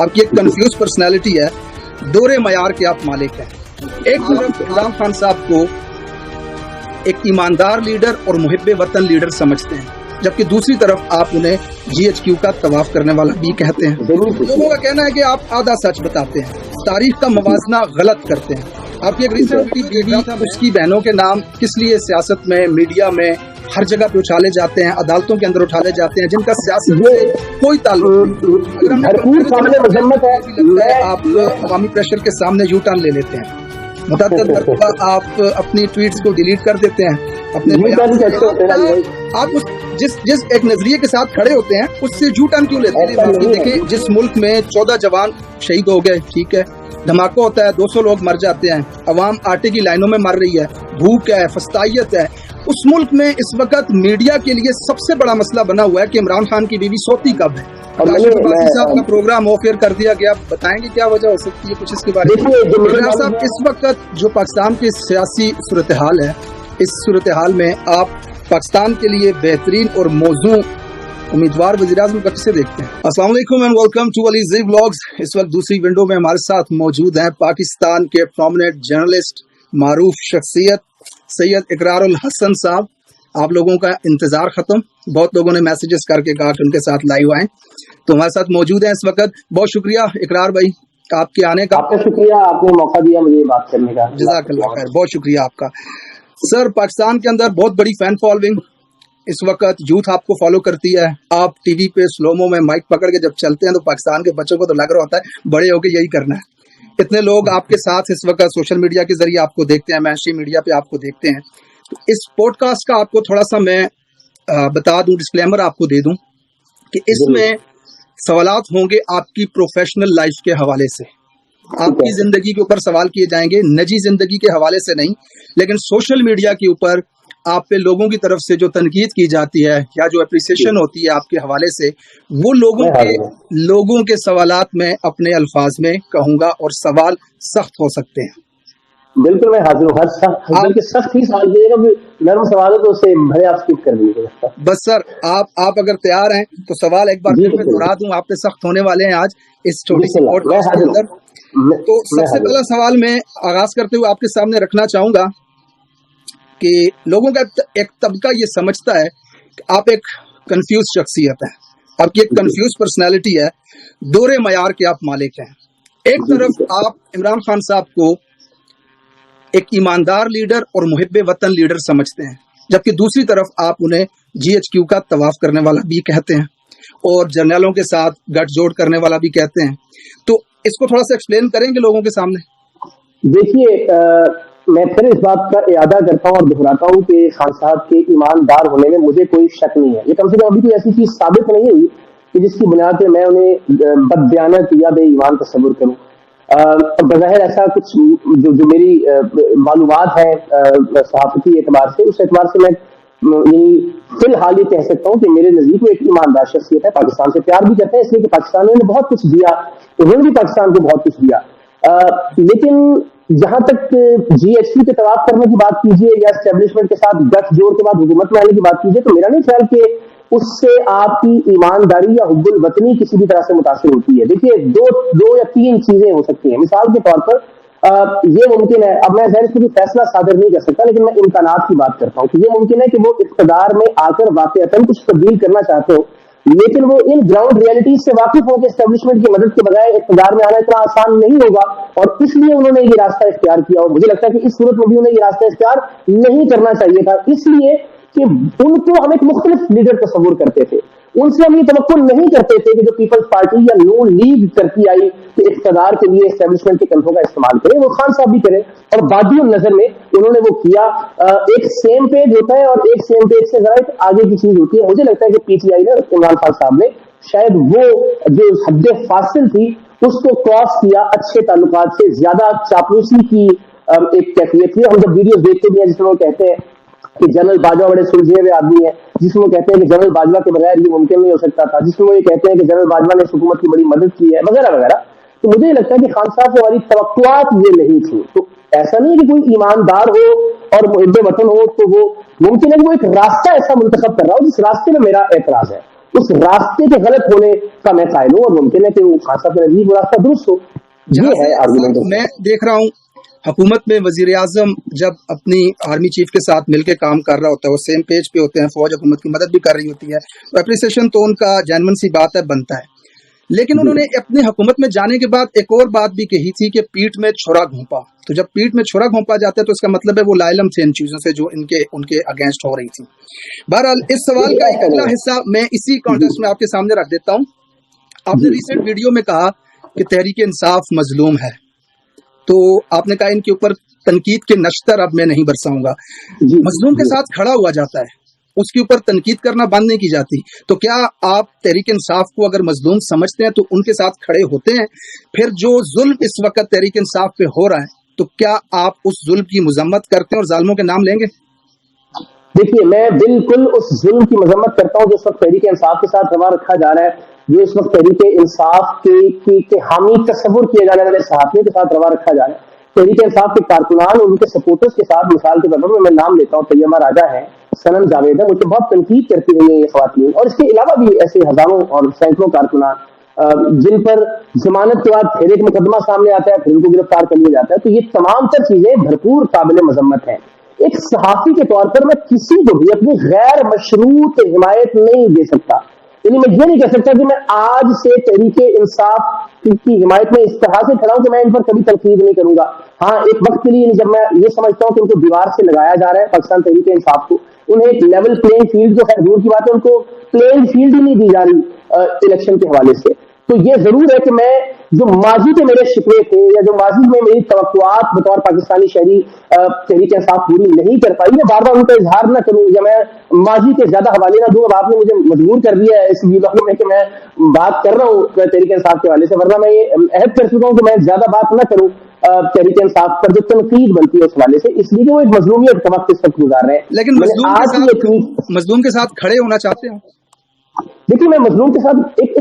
आपकी एक confuse personality है, दोहरे मयार के आप मालिक हैं। एक तरफ इमरान खान साहब को एक ईमानदार लीडर और मुहिब्बे वतन लीडर समझते हैं, जबकि दूसरी तरफ आप उन्हें GHQ का तवाफ करने वाला भी कहते हैं। लोगों का कहना है कि आप आधा सच बताते हैं, तारीख का मवाजना गलत करते हैं। आपकी एक रिसेंट बीवी, उसकी बहनों के नाम किस लिए सियासत में, मीडिया में, हर जगह पे उछाले जाते हैं, अदालतों के अंदर उछाले जाते हैं, जिनका सियासत से कोई ताल्लुक नहीं। आप अवामी प्रेशर के सामने यू टर्न ले लेते हैं, मुतअद्दिद मरतबा आप अपनी ट्वीट्स को डिलीट कर देते हैं, अपने आप जिस एक नजरिए के साथ खड़े होते हैं उससे यू टर्न क्यों लेते हैं? देखिए, जिस मुल्क में 14 जवान शहीद हो गए, ठीक है, धमाका होता है, 200 लोग मर जाते हैं, अवाम आटे की लाइनों में मर रही है, भूख है, फस्तायत है, उस मुल्क में इस वक्त मीडिया के लिए सबसे बड़ा मसला बना हुआ है कि इमरान खान की बीवी सोती कब है। साहब का प्रोग्राम ऑफ एयर कर दिया गया, बताएंगे क्या वजह हो सकती है कुछ इसके बारे में? साहब, इस वक्त जो पाकिस्तान की सियासी सूरत हाल है, इस सूरत हाल में आप पाकिस्तान के लिए बेहतरीन और मौजू उम्मीदवार वज़ीर-ए-आज़म को किसे देखते हैं? अस्सलाम वालेकुम and welcome to Ali Zee vlogs. इस वक्त दूसरी विंडो में हमारे साथ मौजूद हैं पाकिस्तान के प्रोमिनेंट जर्नलिस्ट, मारूफ शख्सियत सैयद इकरारुल हसन साहब। आप लोगों का इंतजार खत्म, बहुत लोगों ने मैसेजेस करके कहा कि उनके साथ लाइव आएं, तो हमारे साथ मौजूद हैं इस वक्त। बहुत शुक्रिया इकरार भाई आपके आने का। आपका शुक्रिया, आपने मौका दिया मुझे बात करने का। जज़ाकल्लाह खैर, बहुत शुक्रिया आपका। सर, पाकिस्तान के अंदर बहुत बड़ी फैन फॉलोइंग इस वक्त, यूथ आपको फॉलो करती है। आप टीवी पे स्लोमो में माइक पकड़ के जब चलते हैं तो पाकिस्तान के बच्चों को तो लग रहा होता है बड़े होके यही करना है। इतने लोग आपके साथ इस वक्त सोशल मीडिया के जरिए आपको देखते हैं, मैनस्ट्रीम मीडिया पे आपको देखते हैं। तो इस पॉडकास्ट का आपको थोड़ा सा मैं बता दूं, डिस्क्लेमर आपको दे दूं कि इसमें सवालात होंगे आपकी प्रोफेशनल लाइफ के हवाले से, आपकी जिंदगी के ऊपर सवाल किए जाएंगे, निजी जिंदगी के हवाले से नहीं, लेकिन सोशल मीडिया के ऊपर आप पे लोगों की तरफ से जो तनकीद की जाती है या जो अप्रिसिएशन होती है आपके हवाले से, वो लोगों के सवालात में अपने अल्फाज में कहूंगा और सवाल सख्त हो सकते हैं। बिल्कुल, मैं हाजिर हूँ। सख्त ही सवाल कीजिएगा, नरम सवाल है तो उसे भले आप स्किप कर दीजिएगा। बस सर, आप अगर तैयार हैं तो सवाल एक बार फिर मैं दोहरा दूं, आप पे सख्त होने वाले हैं आज इस छोटी सी पॉडकास्ट के अंदर। तो सबसे पहला सवाल मैं आगाज करते हुए आपके सामने रखना चाहूंगा कि लोगों का एक तबका ये समझता है कि आप एक कंफ्यूज शख्सियत है, आपकी एक कंफ्यूज पर्सनैलिटी है, दोहरे मयार के आप मालिक हैं। एक तरफ आप इमरान खान साहब को एक ईमानदार लीडर और मुहिब्बे वतन लीडर समझते हैं, जबकि दूसरी तरफ आप उन्हें GHQ का तवाफ करने वाला भी कहते हैं और जर्नलों के साथ गठजोड़ करने वाला भी कहते हैं। तो इसको थोड़ा सा एक्सप्लेन करेंगे लोगों के सामने? देखिए, मैं फिर इस बात का इरादा करता हूँ और दोहराता हूँ कि खान साहब के ईमानदार होने में मुझे कोई शक नहीं है। ये कम से कम अभी कोई ऐसी चीज साबित नहीं हुई कि जिसकी बुनियाद पर मैं उन्हें बददियानत या बेईमान तस्वुर करूँ। बज़ाहिर ऐसा कुछ जो मेरी मालूमात है सहाफती एतबार से, उस एतबार से मैं फिलहाल ये कह सकता हूँ कि मेरे नजदीक वो एक ईमानदार शख्सियत है। पाकिस्तान से प्यार भी करते हैं इसलिए कि पाकिस्तान ने बहुत कुछ दिया, उन्होंने भी पाकिस्तान को बहुत कुछ दिया। लेकिन जहां तक GHQ के तवाफ करने की बात कीजिए या एस्टेब्लिशमेंट के साथ गठजोड़ के बाद हुकूमत में आने की बात कीजिए, तो मेरा नहीं ख्याल कि उससे आपकी ईमानदारी या हुब्बुल वतनी किसी भी तरह से मुतासिर होती है। देखिए, दो या तीन चीजें हो सकती हैं। मिसाल के तौर पर ये मुमकिन है, अब मैं ज़ाहिर कोई फैसला सादर नहीं कर सकता, लेकिन मैं इम्कानात की बात करता हूँ कि ये मुमकिन है कि वो इक़्तिदार में आकर वाक़अतन कुछ तब्दील करना चाहते हो, लेकिन वो इन ग्राउंड रियलिटीज से वाकिफ हो के एस्टेब्लिशमेंट की मदद के बजाय इक़्तिदार में आना इतना आसान नहीं होगा, और इसलिए उन्होंने ये रास्ता इख्तियार किया। और मुझे लगता है कि इस सूरत में भी उन्हें ये रास्ता इख्तियार नहीं करना चाहिए था, इसलिए कि उनको हम एक मुख्तलिफ लीडर तस्वुर करते थे। उनसे हम ये तवक्कुल नहीं करते थे कि जो पीपल्स पार्टी या नून लीग करती आई कि इक़्तिदार के लिए एस्टेब्लिशमेंट के कंधों का इस्तेमाल करें, वो खान साहब भी करें, और बादियों नजर में उन्होंने वो किया। एक सेम पेज होता है और एक सेम पेज से जरा आगे की चीज होती है। मुझे लगता है कि PTI ने, इमरान खान साहब ने शायद वो जो हद फासिल थी उसको क्रॉस किया, अच्छे ताल्लुकात से ज्यादा चापलूसी की एक कैफियत थी। हम जब वीडियो देखते भी हैं जिसमें वो कहते हैं कि जनरल बाजवा बड़े सुलझे हुए आदमी है, जिसमें वो कहते हैं कि जनरल बाजवा के बगैर ये मुमकिन नहीं हो सकता था, जिसमें वो ये कहते हैं कि जनरल बाजवा ने हुकूमत की बड़ी मदद की है, वगैरह वगैरह। तो मुझे लगता है कि खान साहब से हमारी तवक्कुआत ये नहीं थी। तो ऐसा नहीं है कि कोई ईमानदार हो और मुहिब्बे वतन हो तो वो मुमकिन है कि वो एक रास्ता ऐसा मुंतखब कर रहा हो जिस रास्ते में मेरा एतराज है। उस रास्ते के गलत होने का मैं कायल हूँ, और मुमकिन है कि वो खान साहब के नजदीक वो रास्ता दुरुस्त हो। ये है आर्गुमेंट। मैं देख रहा हूँ हुकूमत में वजीर आजम जब अपनी आर्मी चीफ के साथ मिलकर काम कर रहा होता है, वो सेम पेज पे होते हैं, फौज हुकूमत की मदद भी कर रही होती है, तो एप्रिसिएशन तो उनका जेन्युइन सी बात है, बनता है। लेकिन उन्होंने अपनी हुकूमत में जाने के बाद एक और बात भी कही थी कि पीठ में छुरा घोंपा। तो जब पीठ में छुरा घोंपा जाता है तो इसका मतलब है वो लाइलम थे इन चीजों से जो उनके अगेंस्ट हो रही थी। बहरहाल इस सवाल का एक अगला हिस्सा मैं इसी कॉन्टेक्स्ट में आपके सामने रख देता हूँ। आपने रिसेंट वीडियो में कहा कि तहरीक इंसाफ मजलूम है, तो आपने कहा इनके ऊपर तनकीद के नश्तर अब मैं नहीं बरसाऊंगा। मजलूम के साथ खड़ा हुआ जाता है, उसके ऊपर तनकीद करना बंद नहीं की जाती। तो क्या आप तहरीक इंसाफ को अगर मजलूम समझते हैं तो उनके साथ खड़े होते हैं? फिर जो जुल्म इस वक्त तहरीक इंसाफ पे हो रहा है, तो क्या आप उस जुल्म की मजम्मत करते हैं और जालिमों के नाम लेंगे? देखिए, मैं बिल्कुल उस जुल्म की मजम्मत करता हूँ जो इस वक्त तहरीक इंसाफ के साथ रवा रखा जा रहा है, जो इस वक्त तहरीक इंसाफ के हामी तस्वुर किए जाने वाले सहाफियों के साथ रवा रखा जा रहा है। तहरीक इंसाफ के कारकुनान और उनके सपोर्टर्स के साथ, मिसाल के तौर पर मैं नाम लेता हूँ, तैयबा राजा है, सनम जावेद है, मुझे बहुत तनकीद करती हुई है ये खवातीन, और इसके अलावा भी ऐसे हजारों और सैकड़ों कारकुनान जिन पर जमानत के बाद फिर एक मुकदमा सामने आता है, फिर उनको गिरफ्तार कर लिया जाता है। तो ये तमाम तर चीजें भरपूर काबिल मजम्मत है। एक सहाफी के तौर पर मैं किसी को भी अपनी गैर मशरूत हिमायत नहीं दे सकता। यानी मैं ये नहीं कह सकता कि मैं आज से तहरीक इंसाफ की हिमायत में इस तरह से खड़ा हूं कि मैं इन पर कभी तनकीद नहीं करूंगा। हाँ, एक वक्त के लिए जब मैं ये समझता हूं कि उनको दीवार से लगाया जा रहा है पाकिस्तान तहरीक इंसाफ को, उन्हें एक लेवल प्लेइंग फील्ड, जो है दूर की बात है, उनको प्लेइंग फील्ड ही नहीं दी जा रही इलेक्शन के हवाले से। तो ये जरूर है कि मैं जो माजी के मेरे शिकवे थे या जो माजी में मेरी तवक्कुआत बतौर पाकिस्तानी शहरी तहरीक इंसाफ पूरी नहीं कर पाई, मैं बार बार उनका इजहार न करूं या मैं माजी के ज्यादा हवाले ना दूं। अब आपने मुझे मजबूर कर दिया है इस वीडियो में कि मैं बात कर रहा हूं तहरीक इंसाफ के हवाले से, वरना मैं ये अहद कर चुका हूं कि मैं ज्यादा बात न करूं तहरीक इंसाफ पर जो तनकीद बनती है उस हवाले से, इसलिए कि वो एक मजलूमियत का वक्त इस वक्त गुजार रहे हैं। लेकिन मजलूम के साथ खड़े होना चाहते हैं? देखिए, मैं मजलूम के साथ एक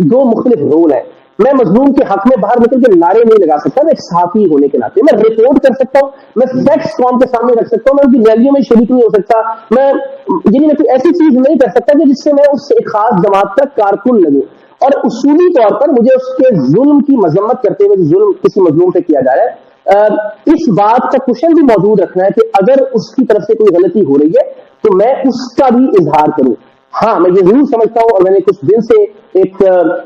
दो मुख्तलिफ रोल है। मैं मजलूम के हक में बाहर निकल के नारे नहीं लगा सकता, मैं एक सहाफी होने के नाते मैं रिपोर्ट कर सकता हूँ, मैं फैक्ट्स कौम के सामने रख सकता हूँ, मैं उनकी रैलियों में शरीक नहीं हो सकता, मैं कोई ऐसी चीज नहीं कर सकता कि जिससे मैं उस एक खास जमात का कारकुन लगूं। और उसूली तौर पर मुझे उसके जुल्म की मजम्मत करते हुए, जुल्म किसी मजलूम पे किया जा रहा है, इस बात का क्वेश्चन भी मौजूद रखना है कि अगर उसकी तरफ से कोई गलती हो रही है तो मैं उसका भी इजहार करूं। हाँ, मैं ये जरूर समझता हूं, और मैंने कुछ दिन से एक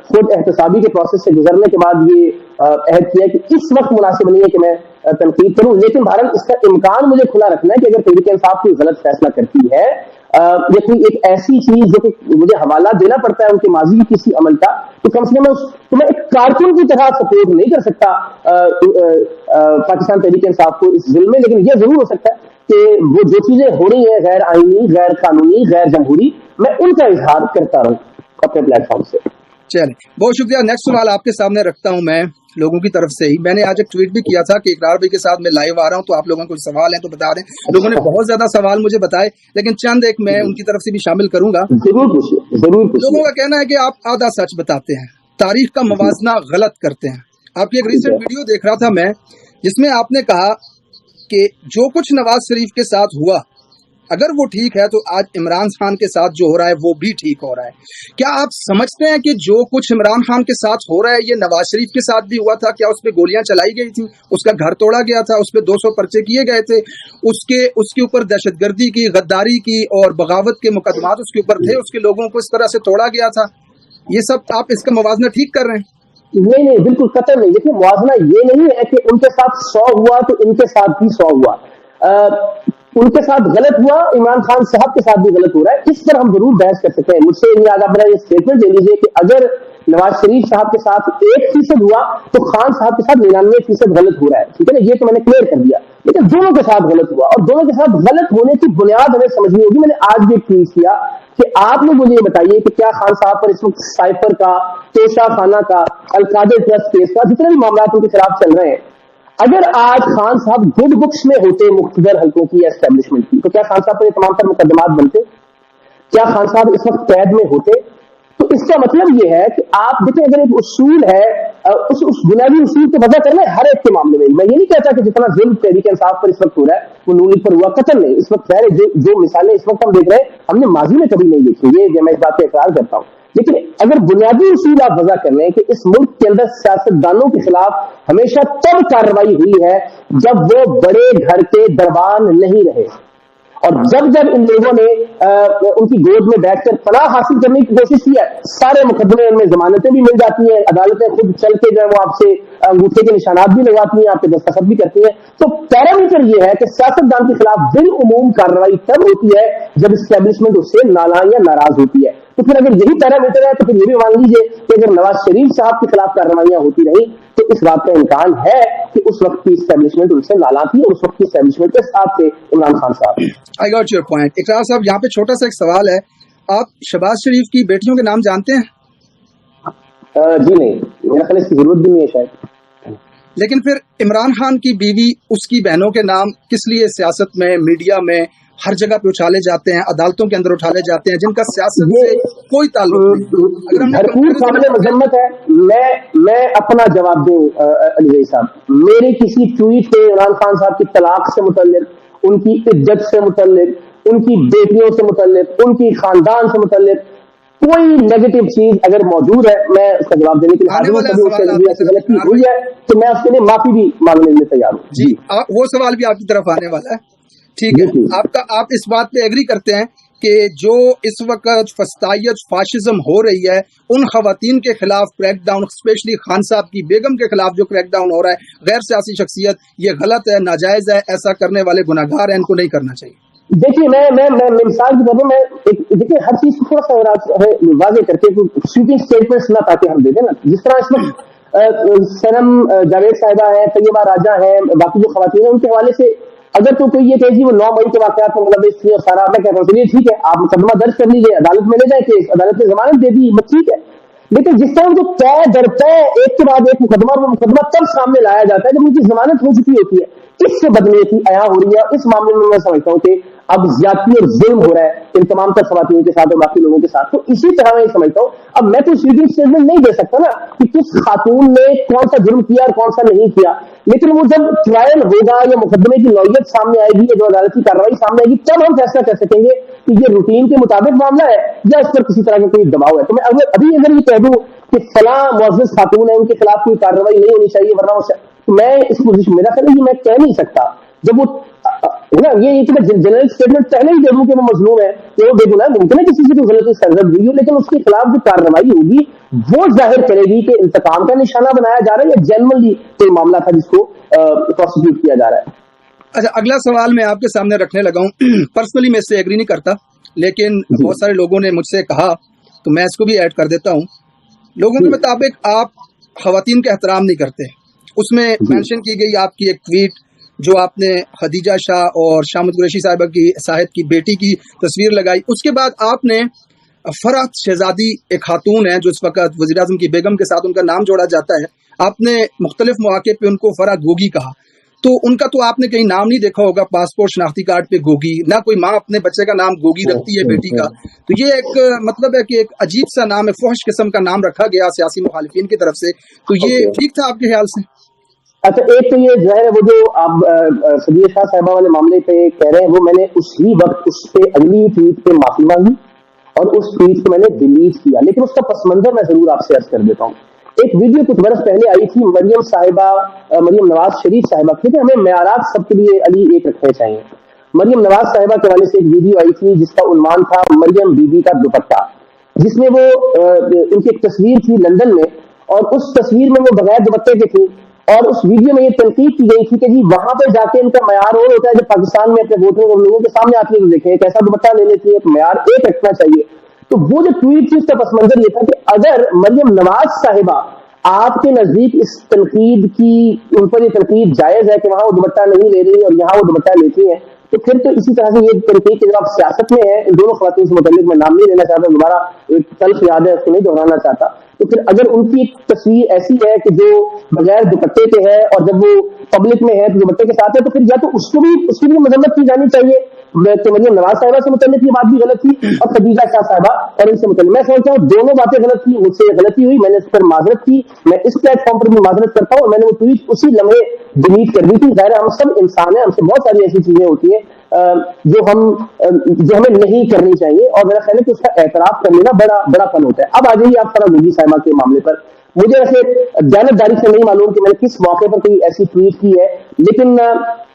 खुद एहतसाबी के प्रोसेस से गुजरने के बाद ये अहद किया कि इस वक्त मुनासिब नहीं है कि मैं तनकीद करूं। लेकिन भारत इसका इम्कान मुझे खुला रखना है कि अगर तहरीक इंसाफ कोई गलत फैसला करती है या कोई एक ऐसी चीज जो कि मुझे हवाला देना पड़ता है उनके माजी किसी अमल का, तो कम से कम मैं एक कारकुन की तरह सपोर्ट नहीं कर सकता पाकिस्तान तहरीक इंसाफ को इस जिल में। लेकिन यह जरूर हो सकता है कि वो जो चीजें हो रही हैं गैर आईनी, गैर कानूनी, गैर जमहूरी, मैं उनका इजहार करता रहूं अपने प्लेटफॉर्म से। चलिए, बहुत शुक्रिया। नेक्स्ट सवाल आपके सामने रखता हूं मैं लोगों की तरफ से ही। मैंने आज एक ट्वीट भी किया था कि इकरार भाई के साथ मैं लाइव आ रहा हूं, तो आप लोगों को सवाल है तो बता दें। लोगों ने बहुत ज्यादा सवाल मुझे बताए, लेकिन चंद एक मैं उनकी तरफ से भी शामिल करूंगा। जरूर पूछिए। लोगों का कहना है कि आप आधा सच बताते हैं, तारीख का मवाजना गलत करते हैं। आपकी एक रिसेंट वीडियो देख रहा था मैं, जिसमें आपने कहा कि जो कुछ नवाज शरीफ के साथ हुआ अगर वो ठीक है तो आज इमरान खान के साथ जो हो रहा है वो भी ठीक हो रहा है। क्या आप समझते हैं कि जो कुछ इमरान खान के साथ हो रहा है ये नवाज शरीफ के साथ भी हुआ था? क्या उस पर गोलियां चलाई गई थी, उसका घर तोड़ा गया था, उस पर 200 पर्चे किए गए थे, उसके ऊपर दहशतगर्दी की, गद्दारी की और बगावत के मुकदमात उसके ऊपर थे, उसके लोगों को इस तरह से तोड़ा गया था? ये सब आप इसका मवाजना ठीक कर रहे हैं? नहीं, बिल्कुल कतई नहीं। देखिए, मुआवजना ये नहीं है कि उनके साथ 100 हुआ तो इनके साथ भी 100 हुआ। उनके साथ गलत हुआ, इमरान खान साहब के साथ भी गलत हो रहा है, इस पर हम जरूर बहस कर सकते हैं। मुझसे आज आप ये स्टेटमेंट ले लीजिए कि अगर नवाज शरीफ साहब के साथ 1% हुआ तो खान साहब के साथ 99% गलत हो रहा है, ठीक है ना, ये तो मैंने क्लियर कर दिया। लेकिन दोनों के साथ गलत हुआ, और दोनों के साथ गलत होने की बुनियाद हमें समझनी होगी। मैंने आज भी एक ट्वीट किया कि आप लोग मुझे ये बताइए कि क्या खान साहब पर इस वक्त साइफर का, तोशा खाना का, अलकादर ट्रस्ट केस का, जितने भी मामला उनके खिलाफ चल रहे हैं, अगर आज खान साहब गुड बुक्स में होते मुख्तदर हल्कों की एस्टेब्लिशमेंट की, तो क्या खान साहब पर ये तमाम तर मुकदमात बनते? क्या खान साहब इस वक्त कैद में होते? तो इसका मतलब ये है कि आप देखिए, अगर एक उसूल है اس بنیادی اصول کو وضع کرنا ہے ہر ایک کے معاملے میں. میں یہ نہیں کہتا کہ جتنا ظلم تحریک انصاف پر اس وقت ہو رہا ہے وہ نون لیگ پر ہوا, قطعاً نہیں. اس وقت خیر جو مثالیں اس وقت ہم دیکھ رہے ہیں ہم نے ماضی میں کبھی نہیں دیکھی, یہ میں اس بات پہ اقرار کرتا ہوں. لیکن اگر بنیادی اصول آپ وضع کر لیں کہ اس ملک کے اندر سیاستدانوں کے خلاف ہمیشہ تب کارروائی ہوئی ہے جب وہ بڑے گھر کے دربان نہیں رہے, اور جب ان لوگوں نے ان کی گود میں بیٹھ کر پناہ حاصل کرنے کی کوشش کی ہے, سارے مقدمے ان میں ضمانتیں بھی مل جاتی ہیں, عدالتیں خود چل کے جو ہے وہ آپ سے انگوٹھے کے نشانات بھی لگاتی ہیں, آپ کے دستخط بھی کرتی ہیں. تو پیرامیٹر یہ ہے کہ سیاستدان کے خلاف بالعموم کارروائی تب ہوتی ہے جب اسٹیبلشمنٹ اس سے نالاں یا ناراض ہوتی ہے. تو پھر اگر یہی پیرامیٹر ہے تو پھر یہ بھی مان لیجیے کہ اگر نواز شریف صاحب کے خلاف کارروائیاں ہوتی رہی تو اس بات کا امکان ہے کہ اس وقت کی اسٹیبلشمنٹ ان سے نالاں تھی, اور اس وقت کی اسٹیبلشمنٹ کے ساتھ تھے عمران خان صاحب. I got your point. اقرار صاحب, یہاں پہ چھوٹا سا ایک سوال ہے, آپ شہباز شریف کی بیٹیوں کے نام جانتے ہیں؟ جی نہیں, میرا خیال اس کی ضرورت بھی نہیں ہے شاید. لیکن پھر عمران خان کی بیوی, اس کی بہنوں کے نام کس لیے سیاست میں, میڈیا میں, ہر جگہ پہ اچھالے جاتے ہیں, عدالتوں کے اندر اٹھالے جاتے ہیں, جن کا سیاست سے کوئی تعلق نہیں؟ بھرپور سامنے مذمت ہے. میں اپنا جواب دوں علی بھائی صاحب, میرے کسی ٹویٹ پہ عمران خان صاحب کی طلاق سے متعلق, ان کی عزت سے متعلق, ان کی بیٹیوں سے متعلق, ان کی خاندان سے متعلق کوئی نیگیٹو چیز اگر موجود ہے, میں اس کا جواب دینے کے لیے حاضر ہوں. کبھی اس سے غلطی ہوئی ہے تو میں اس کے لیے معافی بھی مانگنے میں تیار ہوں. جی, وہ سوال بھی آپ کی طرف آنے والا ہے. ٹھیک ہے, آپ اس بات پہ ایگری کرتے ہیں کہ جو اس وقت فسطائیت فاشزم ہو رہی ہے, ان خواتین کے خلاف کریک ڈاؤن, اسپیشلی خان صاحب کی بیگم کے خلاف جو کریک ڈاؤن ہو رہا ہے, غیر سیاسی شخصیت, یہ غلط ہے, ناجائز ہے, ایسا کرنے والے گناہگار ہیں, ان کو نہیں کرنا چاہیے؟ دیکھیے میں مثال کی طور پر دیکھیے ہر چیز کو تھوڑا سا واضح کر کے سویپنگ اسٹیٹمنٹس نہ تاکہ ہم دے دیں نا. جس طرح اس وقت سنم جاوید صاحبہ ہے, طیبہ راجہ ہیں, باقی جو خواتین ہیں, ان کے حوالے سے اگر تو کوئی یہ کہ جی وہ 9 مئی کے واقعات میں ملوث تھی اور سارا, میں کہتا ہوں چلیے ٹھیک ہے, آپ مقدمہ درج کر لیجیے, عدالت میں لے جائیں کیس, عدالت نے ضمانت دے دی, ٹھیک ہے. لیکن جس طرح جو طے در طے ایک کے بعد ایک مقدمہ تب سامنے لایا جاتا ہے جب ان کی ضمانت ہو چکی ہوتی ہے, اس سے بدلے کی عیاں ہو رہی ہے. اس معاملے میں میں سمجھتا ہوں کہ اب زیادتی اور ظلم ہو رہا ہے ان تمام تر خواتین کے ساتھ اور باقی لوگوں کے ساتھ. تو اسی طرح میں سمجھتا ہوں, اب میں کوئی سویپنگ اسٹیٹمنٹ نہیں دے سکتا نا کہ کس خاتون نے کون سا جرم کیا اور کون سا نہیں کیا, لیکن وہ جب ٹرائل ہوگا یا مقدمے کی نوعیت سامنے آئے گی یا جو عدالتی کارروائی سامنے آئے گی, تب ہم فیصلہ کر سکیں گے کہ یہ روٹین کے مطابق معاملہ ہے یا اس پر کسی طرح کا کوئی دباؤ ہے. تو میں ابھی اگر یہ کہہ دوں کہ فلاں معزز خاتون ہے, ان کے خلاف کوئی کارروائی نہیں ہونی چاہیے ورنہ میں اس پوزیشن, میرا خیال ہے میں کہہ نہیں سکتا. جب وہ نا یہ جنرل اسٹیٹمنٹ پہلے ہی دے دوں کہ وہ مظلوم ہے, کہ وہ بے گناہ, ممکن ہے کسی سے کوئی غلطی سرزد ہوئی ہو, لیکن اس کے خلاف جو کارروائی ہوگی وہ ظاہر کرے گی کہ انتقام کا نشانہ بنایا جا رہا ہے یا جنرلی کوئی معاملہ تھا جس کو پروسیکیوٹ کیا جا رہا ہے. اچھا, اگلا سوال میں آپ کے سامنے رکھنے لگا ہوں. پرسنلی میں اس سے ایگری نہیں کرتا, لیکن بہت سارے لوگوں نے مجھ سے کہا تو میں اس کو بھی ایڈ کر دیتا ہوں. لوگوں کے مطابق آپ خواتین کا احترام نہیں کرتے. اس میں مینشن کی گئی آپ کی ایک ٹویٹ جو آپ نے خدیجہ شاہ اور شامت قریشی صاحبہ کی صاحب کی بیٹی کی تصویر لگائی. اس کے بعد آپ نے فرحت شہزادی ایک خاتون ہے جو اس وقت وزیر اعظم کی بیگم کے ساتھ ان کا نام جوڑا جاتا ہے, آپ نے مختلف مواقع پہ ان کو فرحت گوگی کہا. تو ان کا تو آپ نے کہیں نام نہیں دیکھا ہوگا پاسپورٹ شناختی کارڈ پہ گوگی, نہ کوئی ماں اپنے بچے کا نام گوگی رکھتی ہے بیٹی کا. تو یہ ایک مطلب ہے کہ ایک عجیب سا نام ہے, فحش قسم کا نام رکھا گیا سیاسی مخالفین کی طرف سے. تو یہ ٹھیک تھا آپ کے خیال سے؟ اچھا, ایک تو یہ ظاہر ہے وہ جو آپ خدیجہ شاہ صاحبہ والے معاملے پہ کہہ رہے ہیں, وہ میں نے اسی وقت اس پہ اگلی ٹویٹ پہ معافی مانگی اور اس ٹویٹ کو میں نے ڈیلیٹ کیا. لیکن اس کا پس منظر میں ضرور آپ سے عرض کر دیتا ہوں. ایک ویڈیو کچھ برس پہلے آئی تھی مریم نواز شریف صاحبہ, کیونکہ ہمیں معیارات سب کے لیے علی ایک رکھنے چاہیے. مریم نواز صاحبہ کے حوالے سے ایک ویڈیو آئی تھی جس کا عنوان تھا مریم بی بی کا دوپٹہ, جس میں وہ ان کی ایک تصویر تھی لندن میں, اور اس تصویر میں وہ بغیر دوپٹے کے تھی. اور اس ویڈیو میں یہ تنقید کی گئی تھی کہ جی وہاں پہ جا کے ان کا معیار اور ہوتا ہے جب پاکستان میں اپنے ووٹروں کو لوگوں کے سامنے آتی ہے تو دیکھیں کیسا دوپٹہ لے لیتی ہے, تو معیار ایک رکھنا چاہیے. تو وہ جو ٹویٹ تھی اس کا پس منظر یہ تھا کہ اگر مریم نواز صاحبہ آپ کے نزدیک اس تنقید کی, ان پر یہ تنقید جائز ہے کہ وہاں وہ دوپٹہ نہیں لے رہی اور یہاں وہ دوپٹہ لیتی ہیں, تو پھر تو اسی طرح سے یہ تنقید کہ جب آپ سیاست میں ہیں, ان دونوں خواتین سے متعلق میں نام نہیں لینا چاہتا, دوبارہ ایک تلخ یاد ہے اس کو نہیں دہرانا چاہتا, تو پھر اگر ان کی ایک تصویر ایسی ہے کہ جو بغیر دوپٹے کے ہے اور جب وہ پبلک میں ہے تو دوپٹے کے ساتھ ہے, تو پھر یا تو اس کی بھی مذمت کی جانی چاہیے तो मरियम नवाज साहिबा से मुतल्लिक ये बात भी गलत थी, और खदीजा शाह साहिबा और इनसे मुतल्लिक। मैं समझता हूँ दोनों बातें गलत थी, मुझसे गलती हुई, मैंने इस पर माजरत की, मैं इस प्लेटफॉर्म पर भी माजरत करता हूँ, और मैंने वो ट्वीट उसी लम्हे डिलीट कर दी थी। ज़ाहिर है हम सब इंसान हैं, हमसे बहुत सारी ऐसी चीजें होती हैं जो हमें नहीं करनी चाहिए, और मेरा ख्याल है कि उसका एतराफ कर लेना बड़ा फन होता है। अब आ जाइए आप फराह गोगी साहिबा के मामले पर। मुझे वैसे जानबदारी से नहीं मालूम कि मैंने किस मौके पर कोई ऐसी ट्वीट की है, लेकिन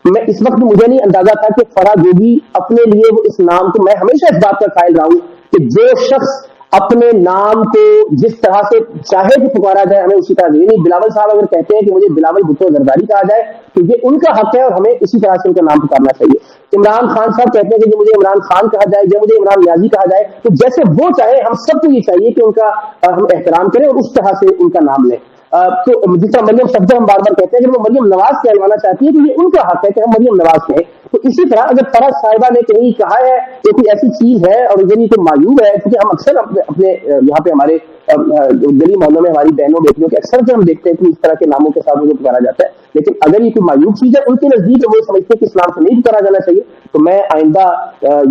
मैं इस वक्त मुझे नहीं अंदाजा था कि फराह गोगी अपने लिए वो इस नाम को, मैं हमेशा इस बात का कायल रहा हूं कि जो शख्स अपने नाम को जिस तरह से चाहे कि पुकारा जाए हमें उसी तरह, नहीं बिलावल साहब अगर कहते हैं कि मुझे बिलावल भुट्टो जरदारी कहा जाए तो ये उनका हक है और हमें इसी तरह से उनका नाम पुकारना चाहिए। इमरान खान साहब कहते हैं कि मुझे इमरान खान कहा जाए या मुझे इमरान नियाजी कहा जाए, तो जैसे वो चाहे हम सबको ये चाहिए कि उनका हम एहतराम करें और उस तरह से उनका नाम लें। तो जिस तरह मरियम शब्द हम बार बार कहते हैं कि वो मरियम नवाज कहलवाना चाहती है तो ये उनका हक है कि हम मरियम नवाज कहें। तो इसी तरह अगर फराह साहिबा ने कहीं कहा है कि कोई ऐसी चीज है और ये तो मायूब है, क्योंकि हम अक्सर अपने यहाँ पे हमारे गली मोहल्लों में हमारी बहनों बेटियों के अक्सर से हम देखते हैं कि इस तरह के नामों के साथ उनको पुकारा जाता है, लेकिन अगर ये कोई मायूब चीज है उनके नजदीक वो समझते हैं कि इस नाम से नहीं पुकारा जाना चाहिए, तो मैं आइंदा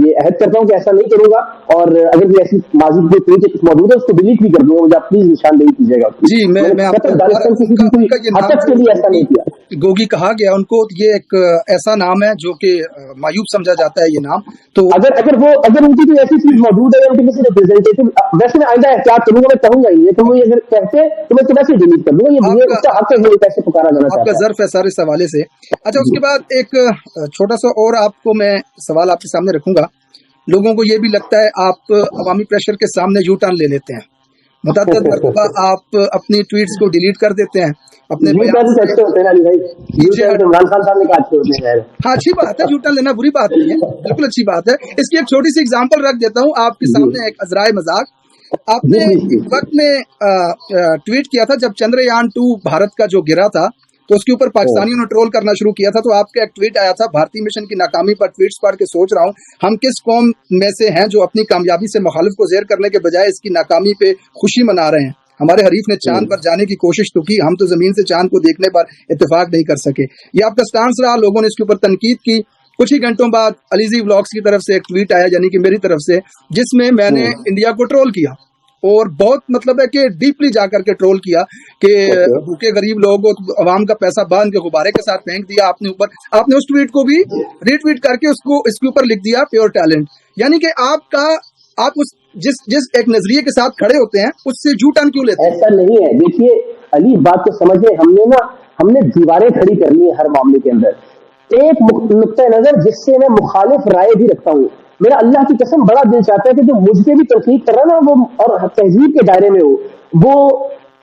ये अहद करता हूँ कि ऐसा नहीं करूंगा, और अगर कोई ऐसी माजी जो ट्वीट मौजूद है उसको डिलीट भी कर दूंगा, मुझे आप प्लीज निशानदेही कीजिएगा। जी मैं के लिए ऐसा नहीं किया। गोगी कहा गया उनको, ये एक ऐसा नाम है जो कि मायूब समझा जाता है ये नाम। तो अगर उनकी कोई ऐसी चीज मौजूद है उनके किसी रिप्रेजेंटेटिव, वैसे मैं आइंदा एहतियात करूंगा, मैं कहूंगा ही, लेकिन वो अगर कहते तो मैं वैसे डिलीट कर दूंगा, ये उसका हक है कैसे पुकारा जाना चाहिए, आपका ज़र्फ है सर इस हवाले से। अच्छा उसके बाद एक छोटा सा और आपको मैं सवाल आपके सामने रखूंगा। लोगों को ये भी लगता है आप अवामी प्रेशर के सामने यू टर्न ले लेते हैं, मुतअद्दिद मरतबा आप अपनी ट्वीट्स को डिलीट कर देते हैं, अपने हाँ अच्छी बात है, यू टर्न लेना बुरी बात नहीं है, बिल्कुल अच्छी बात है। इसकी एक छोटी सी एग्जांपल रख देता हूँ आपके सामने, एक अजराए मजाक। आपने एक वक्त में ट्वीट किया था जब चंद्रयान 2 भारत का जो गिरा था तो उसके ऊपर पाकिस्तानियों ने ट्रोल करना शुरू किया था, तो आपका एक ट्वीट आया था, भारतीय मिशन की नाकामी पर ट्वीट्स पढ़ के सोच रहा हूँ हम किस कौम में से हैं जो अपनी कामयाबी से मुखालिफ को ज़ेर करने के बजाय इसकी नाकामी पे खुशी मना रहे हैं। हमारे हरीफ ने चांद पर जाने की कोशिश तो की, हम तो जमीन से चांद को देखने पर इत्तेफाक नहीं कर सके। ये आपका स्टांस रहा, लोगों ने इसके ऊपर तनकीद की। कुछ ही घंटों बाद अलीजी व्लॉग्स की तरफ से एक ट्वीट आया, यानी कि मेरी तरफ से, जिसमें मैंने इंडिया को ट्रोल किया, और बहुत मतलब है कि डीपली जाकर के ट्रोल किया कि भूखे गरीब लोगों को अवाम का पैसा बांध के गुब्बारे के साथ फेंक दिया आपने ऊपर। आपने उस ट्वीट को भी रीट्वीट करके उसको इसके ऊपर लिख दिया प्योर टैलेंट, यानी कि आप उस जिस एक नजरिए के साथ खड़े होते हैं उससे यू टर्न क्यों लेते हैं? ऐसा नहीं है, देखिए अली बात को समझिए, हमने दीवारें खड़ी कर ली है हर मामले के अंदर, एक नुक्ता नजर जिससे मैं मुखालिफ राय भी रखता हूँ। मेरा अल्लाह की कसम बड़ा दिल चाहता है कि जो मुझ पे भी तनकीद कर रहा है ना वो, और तहजीब के दायरे में हो, वो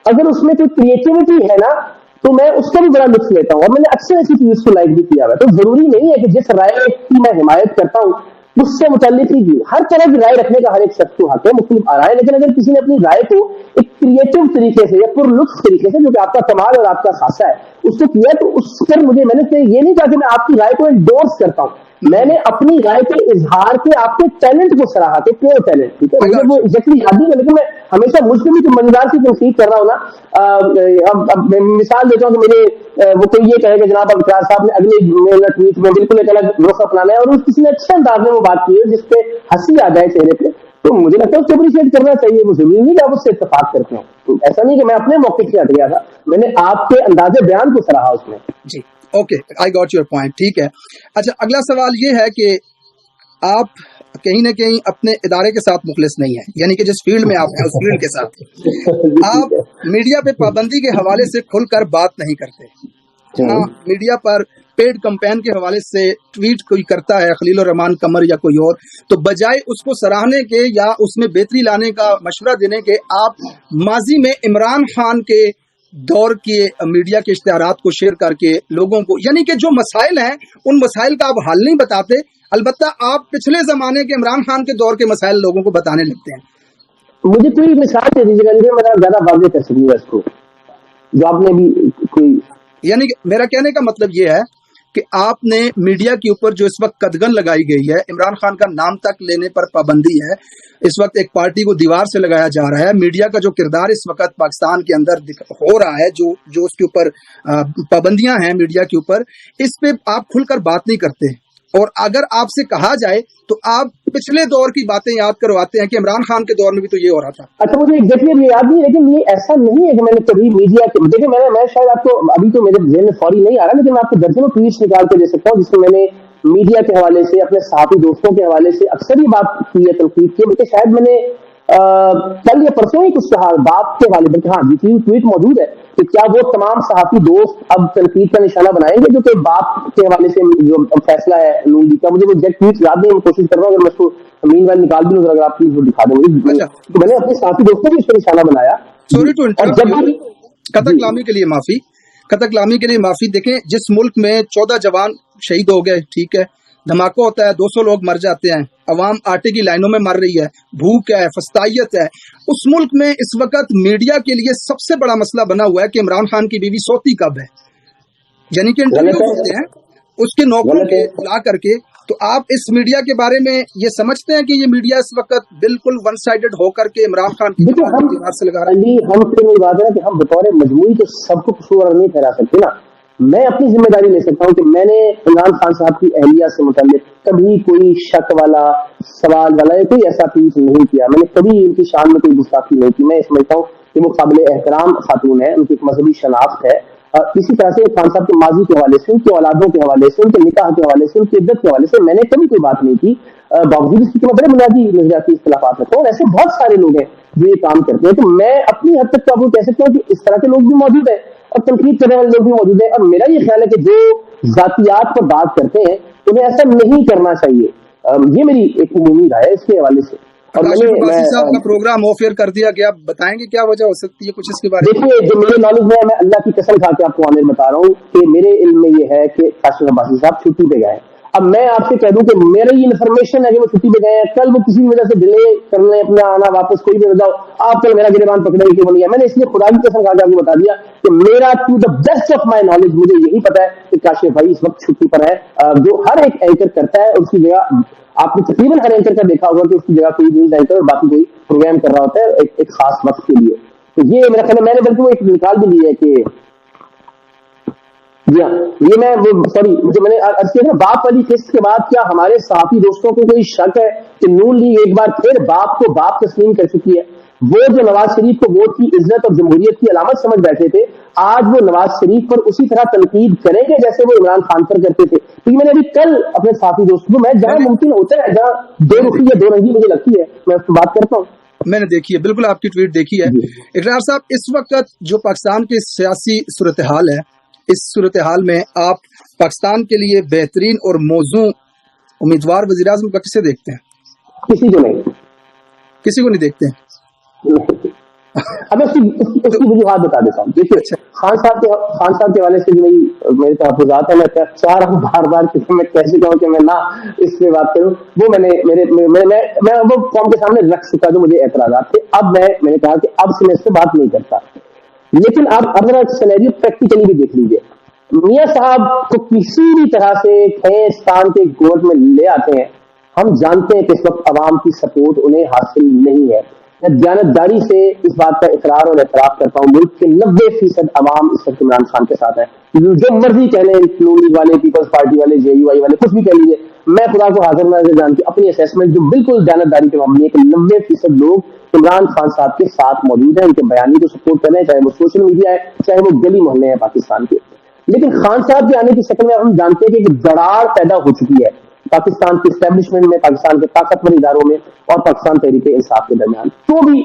अगर उसमें कोई क्रिएटिविटी है ना तो मैं उसका भी बड़ा लुत्फ लेता हूँ, और मैंने अक्सर ऐसी चीज को लाइक भी किया है। तो जरूरी नहीं है कि जिस राय की मैं हिमायत करता हूँ उससे मुताल्लिक ही हर तरह की राय रखने का हर एक शख्स को हक है, मुख्तलिफ आ रहा है, लेकिन अगर किसी ने अपनी राय को एक क्रिएटिव तरीके से या पुरलुत्फ तरीके से, जो कि आपका कमाल और आपका खासा है, उसको किया, तो उस पर मैंने ये नहीं कहा कि मैं आपकी राय को एंडोर्स करता हूँ, मैंने अपनी राय के इजहार के आपके टैलेंट को सराहा थे, प्योर टैलेंट, ठीक है, मुझे वो एग्जैक्टली याद नहीं है, लेकिन मैं हमेशा मुझसे भी मजेदार से तनकीद कर रहा हूँ ना। अब मिसाल देता हूँ कि मेरे वो कोई ये कहेगा जनाब अब्बास साहब ने अगले ट्वीट में बिल्कुल एक अलग रुख अपनाना है, और किसी ने अच्छे अंदाज में वो बात की है जिसपे हंसी आ जाए चेहरे पे, तो मुझे लगता है उसको अप्रिशिएट करना चाहिए। वो जरूरी नहीं कि आप उससे इत्तेफाक करते हो, तो ऐसा नहीं कि मैं अपने मौके से हट गया था, मैंने आपके अंदाजे बयान को सराहा उसमें। जी okay, I got your point, ठीक है। अच्छा अगला सवाल ये है कि आप कहीं ना कहीं अपने इदारे के साथ मुखलिस नहीं है, यानी कि जिस फील्ड में आप हैं उस फील्ड के साथ आप मीडिया पे पाबंदी के हवाले से खुलकर बात नहीं करते। हाँ, मीडिया पर पेड कैंपेन के हवाले से ट्वीट कोई करता है, खलील रहमान कमर या कोई और, तो बजाय उसको सराहने के या उसमें बेहतरी लाने का मशवरा देने के, आप माजी में इमरान खान के दौर के मीडिया के इश्तिहारात को शेयर करके लोगों को, यानी कि जो मसाइल हैं उन मसाइल का आप हल नहीं बताते, अलबत्ता आप पिछले जमाने के इमरान खान के दौर के मसाइल लोगों को बताने लगते हैं। मुझे कोई मिसाल दे दीजिएगा, मेरा ज्यादा वाज़ेह कर सकीगा इसको, जो आपने भी कोई, यानी कि मेरा कहने का मतलब ये है कि आपने मीडिया के ऊपर जो इस वक्त कदगन लगाई गई है, इमरान खान का नाम तक लेने पर पाबंदी है, इस वक्त एक पार्टी को दीवार से लगाया जा रहा है, मीडिया का जो किरदार इस वक्त पाकिस्तान के अंदर हो रहा है, जो उसके ऊपर पाबंदियां हैं मीडिया के ऊपर, इस पे आप खुलकर बात नहीं करते। और अगर आपसे कहा जाए तो आप पिछले दौर की बातें याद करवाते हैं कि इमरान खान के दौर में भी तो ये हो रहा था। अच्छा, मुझे एग्जैक्टली ये याद नहीं, लेकिन ये ऐसा नहीं है कि मैंने कभी मीडिया के, देखिए मैं शायद आपको अभी तो मेरे जेहन में फौरी नहीं आ रहा, लेकिन मैं आपको दर्जनों ट्वीट्स निकाल के दे सकता हूँ जिसमें मैंने मीडिया के हवाले से, अपने साथी दोस्तों के हवाले से अक्सर ये बात की है, तनकीद की, बल्कि शायद मैंने कल या परसों ही कुछ कहा बात के हवाले, बल्कि हाँ जी ट्वीट मौजूद है कि क्या वो तमाम सहाफी दोस्त अब तनकीद का निशाना बनाएंगे जो कि बात के हवाले से जो फैसला है नून लीग का। मुझे वो एग्जैक्ट ट्वीट याद नहीं, मैं कोशिश कर रहा हूँ, अगर मैं उसको मीनवाइल निकाल भी लूँ, अगर आप प्लीज वो दिखा देंगे। अच्छा। तो मैंने अपने साथी दोस्तों को इस पर निशाना बनाया। सॉरी टू इंटरप्ट, कतकलामी के लिए माफी, कतकलामी के लिए माफी। देखें, जिस मुल्क में 14 जवान शहीद हो गए, ठीक है, धमाका होता है, 200 लोग मर जाते हैं, अवाम आटे की लाइनों में मर रही है, भूख है, फस्तायत है, उस मुल्क में इस वक्त मीडिया के लिए सबसे बड़ा मसला बना हुआ है कि इमरान खान की बीवी सोती कब है, यानी कि इंटरव्यू होते हैं उसके नौकरों के ला करके। तो आप इस मीडिया के बारे में ये समझते हैं कि ये मीडिया इस वक्त बिल्कुल वन साइडेड होकर के इमरान खान की दीवार से लगा रहा है? हम फिर वही बात है ना कि हम बतौर मजमूई तो सबको कसूरवार नहीं ठहरा सकते ना। मैं अपनी जिम्मेदारी ले सकता हूँ कि मैंने इमरान खान साहब की अहलिया से मुताल्लिक कभी कोई शक वाला, सवाल वाला या कोई ऐसा ट्वीट नहीं किया। मैंने कभी इनकी शान में कोई गुस्ताखी नहीं की। मैं समझता हूँ कि वो काबिल एहतराम खातून है, उनकी एक मजहबी शनाख्त है। इसी तरह से खान साहब के माजी के हवाले से, उनके औलादों के हवाले से, उनके निकाह के हवाले से, उनकी इद्दत के हवाले से मैंने कभी कोई बात नहीं की, बावजूद इसकी बड़े बुनियादी नजरियाती इख्तिलाफात रखता हूँ। और ऐसे बहुत सारे लोग हैं जो ये काम करते हैं। तो मैं अपनी हद तक तो आपको कह सकता हूँ कि इस तरह के लोग भी मौजूद है और तनकीद करने वाले लोग भी मौजूद है। और मेरा ये ख्याल है कि जो जातियात पर बात करते हैं उन्हें ऐसा नहीं करना चाहिए। ये मेरी एक उम्मीद राय है इसके हवाले से। और साहब का प्रोग्राम ऑफ एयर कर दिया गया, बताएंगे क्या वजह हो सकती है कुछ इसके बारे में? देखिए, जो मेरे नॉलेज में है, मैं अल्लाह की कसम खा के आपको आमिर बता रहा हूँ कि मेरे इल्म में ये है कि काशिफ अब्बासी साहब छुट्टी पे गए। अब मैं आपसे कह दूं कि मेरी इन्फॉर्मेशन है कि वो छुट्टी पे गए हैं, कल वो किसी भी वजह से डिले करने अपना आना वापस कोई भी बताओ, आप कल मेरा गिरबान पकड़ेंगे कि बोलिए। मैंने इसलिए खुदा की कसम खा के आपको बता दिया कि मेरा to the best of my knowledge मुझे यही पता है कि काशिफ भाई इस वक्त छुट्टी पर है। जो हर एक एंकर करता है उसकी जगह, आपने तकरीबन हर एंकर का देखा होगा कि उसकी जगह कोई न्यूज एंकर और बाकी कोई प्रोग्राम कर रहा होता है एक खास वक्त के लिए। तो ये मेरा ख्याल है, मैंने बल्कि वो एक निकाल भी ली है कि जी हाँ, ये मैं सॉरी जो मैंने अर्ज किया ना बाप वाली किस्त के बाद, क्या हमारे साथी दोस्तों को कोई शक है कि नून लीग एक बार फिर बाप को बाप तस्लीम कर चुकी है? वो जो नवाज शरीफ को वोट की इज्जत और जमहूरियत की अलामत समझ बैठे थे, आज वो नवाज शरीफ पर उसी तरह तनकीद करेंगे जैसे वो इमरान खान पर करते थे। क्योंकि मैंने अभी कल अपने साथी दोस्तों को, मैं जहां मुमकिन होता है, जहां दो रुखी या दो रंगी मुझे लगती है, मैं उसकी बात करता हूँ। मैंने देखी है, बिल्कुल आपकी ट्वीट देखी है। इकरार साहब, इस वक्त जो पाकिस्तान की सियासी सूरत हाल है, इस सूरत हाल में आप पाकिस्तान के लिए बेहतरीन और मौजू उम्मीदवार वज़ीर आज़म का किसे देखते हैं? किसी को नहीं, किसी को नहीं देखते हैं। अब उसकी वजूहात बता देता हूँ। देखिए, खान साहब के हवाले से जो मेरे तहफ़्फ़ुज़ात है, मैं चाह रहा हूँ बार बार कि मैं कैसे कहूँ कि मैं ना इस पे बात करूँ। वो मैं वो कौम के सामने रख चुका जो मुझे एतराज़ात थे। अब मैंने कहा कि अब से मैं इससे बात नहीं करता। लेकिन आप अगर सिनेरियो प्रैक्टिकली भी देख लीजिए, मियां साहब को किसी भी तरह से खैस्तान के गोद में ले आते हैं, हम जानते हैं कि इस वक्त अवाम की सपोर्ट उन्हें हासिल नहीं है। मैं जानबदारी से इस बात का इकरार और एतराफ करता हूँ, मुल्क के 90% अवाम इस वक्त इमरान खान के साथ है। जो मर्जी कह लें, नून लीग वाले, पीपल्स पार्टी वाले, JUI वाले, कुछ भी कह लीजिए, मैं खुदा को हाजिर नजर जानती अपनी असेसमेंट जो बिल्कुल जानबदारी के मामले है कि 90% लोग इमरान खान साहब के साथ मौजूद है, उनके बयानी को सपोर्ट कर रहे हैं, चाहे वो सोशल मीडिया है, चाहे वो गली मोहल्ले हैं पाकिस्तान के। लेकिन खान साहब के आने की शक्ल में हम जानते हैं कि एक दरार पैदा हो चुकी है पाकिस्तान के एस्टेब्लिशमेंट में, पाकिस्तान के ताकतवर इदारों में और पाकिस्तान तहरीक-ए-इंसाफ के दरमियान। तो भी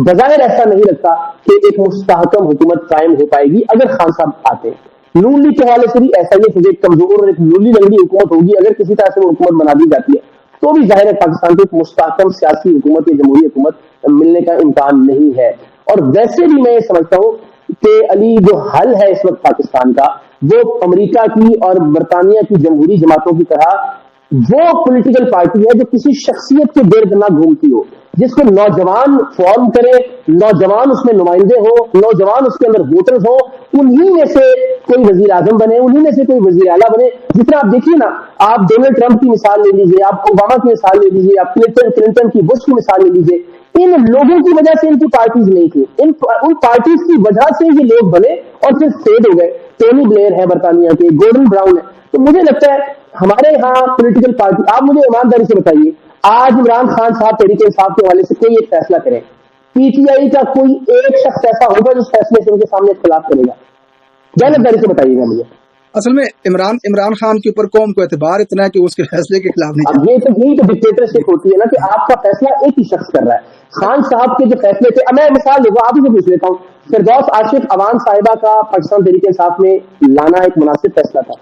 बजायर ऐसा नहीं लगता कि एक मुस्तहकम हुकूमत कायम हो पाएगी अगर खान साहब आते हैं। नून लीग के हवाले से भी ऐसा ही एक कमजोर और एक लूली लंगड़ी हुकूमत होगी अगर किसी तरह से वो हुकूमत बना दी जाती है, तो भी जाहिर है पाकिस्तान को एक मुस्तहकम सियासी हुकूमत या जमहूरी हुकूमत मिलने का इम्कान नहीं है। और वैसे भी मैं ये समझता हूँ कि अली जो हल है इस वक्त पाकिस्तान का, वो अमेरिका की और बरतानिया की जमहूरी जमातों की तरह वो पॉलिटिकल पार्टी है जो किसी शख्सियत के गिर्द ना घूमती हो, जिसको नौजवान फॉर्म करे, नौजवान उसमें नुमाइंदे हो, नौजवान उसके अंदर वोटर्स हो, उन्हीं में से कोई वजीर आजम बने, उन्हीं में से कोई वजीर आला बने। जितना आप देखिए ना, आप डोनाल्ड ट्रंप की मिसाल ले लीजिए, आप ओबामा की मिसाल ले लीजिए, आप क्लिंटन की, बुश की मिसाल ले लीजिए। इन लोगों की वजह से इनकी पार्टीज नहीं थी, उन पार्टीज की वजह से ये लोग बने और फिर फेड हो गए। टोनी ब्लेयर है बरतानिया के, गॉर्डन ब्राउन है। तो मुझे लगता है ہمارے یہاں پولیٹیکل پارٹی, آپ مجھے ایمانداری سے بتائیے, آج عمران خان صاحب تحریک انصاف کے حوالے سے کوئی ایک فیصلہ کریں, پی ٹی آئی کا کوئی ایک شخص ایسا ہوگا جو اس فیصلے سے ان کے سامنے اختلاف کرے گا؟ جانبداری سے بتائیے گا مجھے. اصل میں عمران خان کے اوپر قوم کو اعتبار اتنا ہے کہ اس کے فیصلے کے خلاف نہیں. اب یہی تو ڈکٹیٹرشپ ہوتی ہے نا, کہ آپ کا فیصلہ ایک ہی شخص کر رہا ہے. خان صاحب کے جو فیصلے تھے, میں مثال دوں گا, آپ ہی سے پوچھ لیتا ہوں, فردوس عاشق عوان صاحبہ کا پاکستان تحریک انصاف میں لانا ایک مناسب فیصلہ تھا.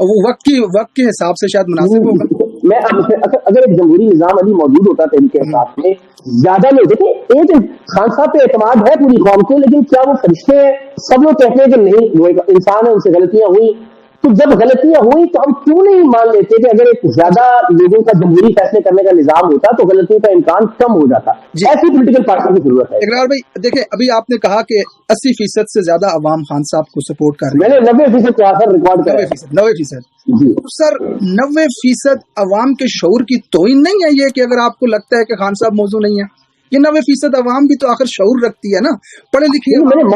وہ وقت کے حساب سے شاید مناسب ہوگا. میں اگر ایک جمہوری نظام علی موجود ہوتا تحریک انصاف میں, زیادہ لوگ دیکھیں, ایک خان صاحب پہ اعتماد ہے پوری قوم کو, لیکن کیا وہ فرشتے ہیں؟ سب لوگ کہتے ہیں کہ نہیں, وہ ایک انسان ہے, ان سے غلطیاں ہوئی. تو جب غلطیاں ہوئی تو ہم کیوں نہیں مان لیتے کہ اگر ایک زیادہ لوگوں کا جمہوری فیصلے کرنے کا نظام ہوتا تو غلطیوں کا امکان کم ہو جاتا. ایسی پولیٹیکل پارٹی کی ضرورت ہے. اقرار بھائی دیکھیں, ابھی آپ نے کہا کہ 80% سے زیادہ عوام خان صاحب کو سپورٹ کر رہے ہیں. میں نے 90% کہا سر, ریکارڈ کر 90%. جی سر 90% عوام کے شعور کی توہین نہیں ہے یہ کہ اگر آپ کو لگتا ہے کہ خان صاحب موضوع نہیں ہے؟ یہ 90% عوام بھی تو آخر شعور رکھتی ہے نا, پڑھے لکھے. میں نے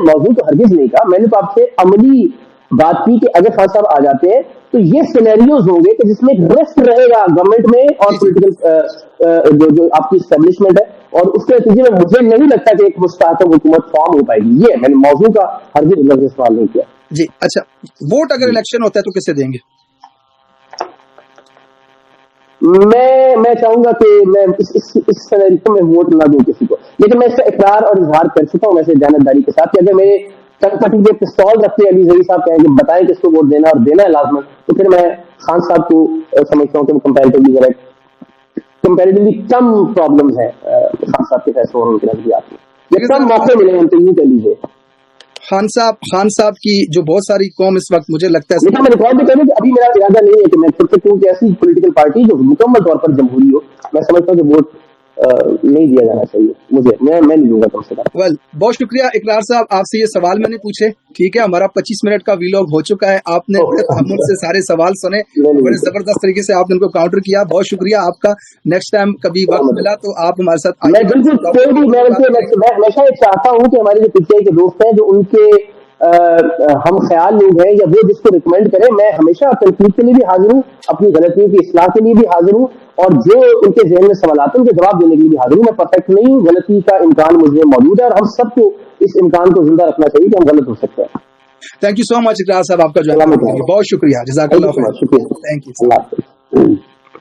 موضوع تو ہرگز نہیں کہا, میں نے تو آپ سے عملی بات کی کہ اگر خان صاحب آ جاتے ہیں تو یہ سینیریوز ہوں گے کہ جس میں رسک رہے گا گورنمنٹ میں اور پولیٹیکل جو آپ کی اسٹیبلشمنٹ ہے, اور اس کے نتیجے میں مجھے نہیں لگتا کہ ایک مستحکم حکومت فارم ہو پائے گی. یہ میں نے موضوع کا ہرگز لفظ استعمال نہیں کیا. جی اچھا, ووٹ اگر الیکشن ہوتا ہے تو کسے دیں گے؟ میں چاہوں گا کہ میں اس سینیریو میں ووٹ نہ دوں کسی کو, لیکن میں اس کا اقرار اور اظہار کر چکا ہوں ویسے جانبداری کے ساتھ کہ اگر میرے پٹی پہ پستول رکھتے علی ظہیر صاحب کہیں کہ بتائیں کس کو ووٹ دینا اور دینا ہے لازمن, تو پھر میں خان صاحب کو سمجھتا ہوں کہ کمپیریٹیولی کم پرابلم ہے خان صاحب کے فیصلوں اور ان کے نظریات میں, کم موقع ملے ہیں تو یوں کہہ لیجیے. خان صاحب کی جو بہت ساری قوم اس وقت مجھے لگتا ہے, میں ریکارڈ بھی کروں کہ ابھی میرا ارادہ نہیں ہے کہ میں خود سے کہ ایسی پولیٹیکل پارٹی جو مکمل طور پر جمہوری ہو, میں سمجھتا ہوں کہ ووٹ نہیں دیا جانا چاہیے مجھے, میں نہیں دوں گا کم سے کم. بہت شکریہ اقرار صاحب, آپ سے یہ سوال میں نے پوچھے, ٹھیک ہے, ہمارا 25 منٹ کا ویلاگ ہو چکا ہے, آپ نے بڑے تحمل سے سارے سوال سنے, بڑے زبردست طریقے سے آپ نے ان کو کاؤنٹر کیا, بہت شکریہ آپ کا. نیکسٹ ٹائم کبھی وقت ملا تو آپ ہمارے ساتھ میں بالکل میں ہمیشہ یہ چاہتا ہوں کہ ہمارے جو پچھلے کے دوست ہیں جو ان کے ہم خیال لوگ ہیں یا وہ جس کو ریکمینڈ کریں, میں ہمیشہ تنقید کے لیے بھی حاضر ہوں, اپنی غلطیوں کی اصلاح کے لیے بھی حاضر ہوں, اور جو ان کے ذہن میں سوالات ہیں ان کے جواب دینے کے لیے بھی حاضر ہوں. میں پرفیکٹ نہیں ہوں, غلطی کا امکان مجھ میں موجود ہے, اور ہم سب کو اس امکان کو زندہ رکھنا چاہیے کہ ہم غلط ہو سکتے ہیں. تھینک یو سو مچ اقرار صاحب, آپ کا جو بہت شکریہ, جزاک اللہ خیر. شکریہ, تھینک یو. اللہ حافظ.